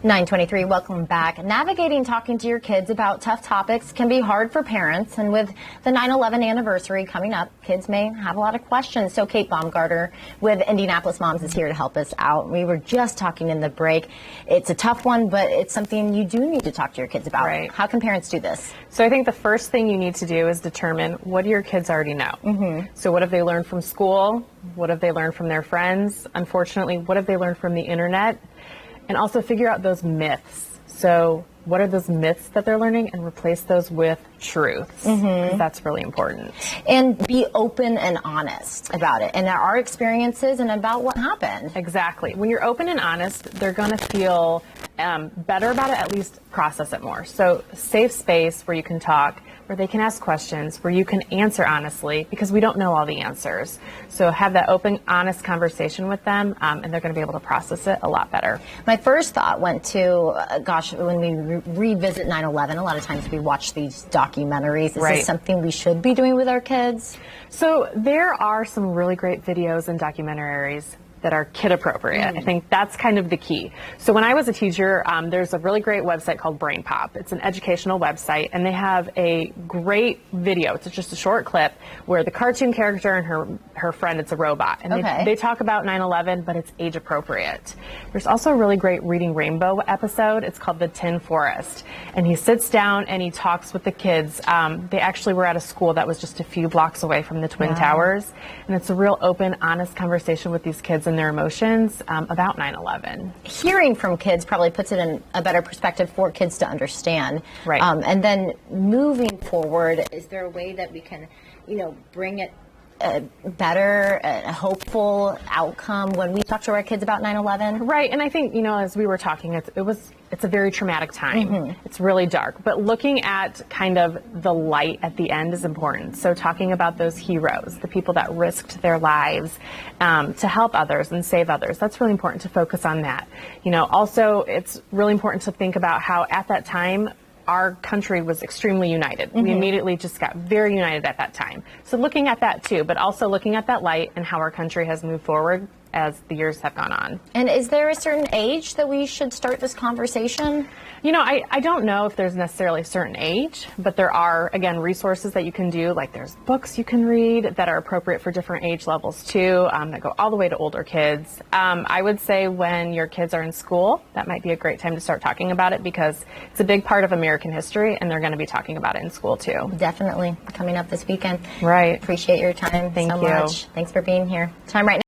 9:23, welcome back. Navigating talking to your kids about tough topics can be hard for parents, and with the 9/11 anniversary coming up, kids may have a lot of questions. So Kate Baumgarter with Indianapolis Moms is here to help us out. We were just talking in the break. It's a tough one, but it's something you do need to talk to your kids about. Right. How can parents do this? So I think the first thing you need to do is determine, what do your kids already know? So what have they learned from school? What have they learned from their friends? Unfortunately, what have they learned from the internet? And also figure out those myths. So what are those myths that they're learning, and replace those with truths. 'Cause that's really important. And be open and honest about it, and our experiences and about what happened. Exactly. When you're open and honest, they're going to feel better about it, at least process it more. So safe space where you can talk, where they can ask questions, where you can answer honestly, because we don't know all the answers. So have that open, honest conversation with them, and they're going to be able to process it a lot better. My first thought went to, when we revisit 9/11, a lot of times we watch these documentaries. Is this something we should be doing with our kids? So there are some really great videos and documentaries that are kid appropriate. I think that's kind of the key. So when I was a teacher, there's a really great website called Brain Pop. It's an educational website, and they have a great video. It's just a short clip where the cartoon character and her friend, it's a robot, and they talk about 9/11, but it's age appropriate. There's also a really great Reading Rainbow episode. It's called The Tin Forest, and he sits down and he talks with the kids. They actually were at a school that was just a few blocks away from the Twin Towers, and it's a real open, honest conversation with these kids and their emotions about 9/11. Hearing from kids probably puts it in a better perspective for kids to understand. Right. And then moving forward, is there a way that we can, bring it a better, a hopeful outcome when we talk to our kids about 9/11? Right, and I think, as we were talking, it's a very traumatic time. It's really dark, but looking at kind of the light at the end is important. So talking about those heroes, the people that risked their lives to help others and save others, that's really important to focus on that. Also, it's really important to think about how at that time, our country was extremely united. We immediately just got very united at that time. So looking at that too, but also looking at that light and how our country has moved forward as the years have gone on. And is there a certain age that we should start this conversation? I don't know if there's necessarily a certain age, but there are, again, resources that you can do. Like there's books you can read that are appropriate for different age levels too, that go all the way to older kids. I would say when your kids are in school, that might be a great time to start talking about it, because it's a big part of American history, and they're going to be talking about it in school too. Definitely. Coming up this weekend. Right. Appreciate your time so much. Thanks for being here. Time right now.